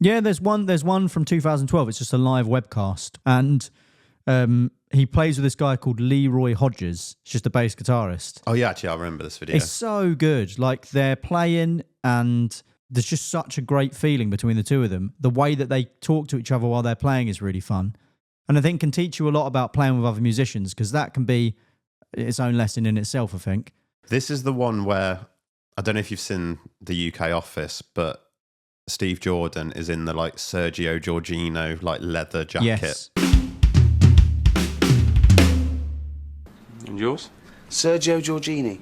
Yeah, there's one from 2012. It's just a live webcast, and he plays with this guy called Leroy Hodges. He's just a bass guitarist. Oh yeah, actually, I remember this video. It's so good. Like, they're playing, and there's just such a great feeling between the two of them. The way that they talk to each other while they're playing is really fun, and I think can teach you a lot about playing with other musicians, because that can be its own lesson in itself, I think. This is the one where, I don't know if you've seen the UK Office, but Steve Jordan is in the like Sergio Giorgino like leather jacket. Yes. And yours? Sergio Giorgini.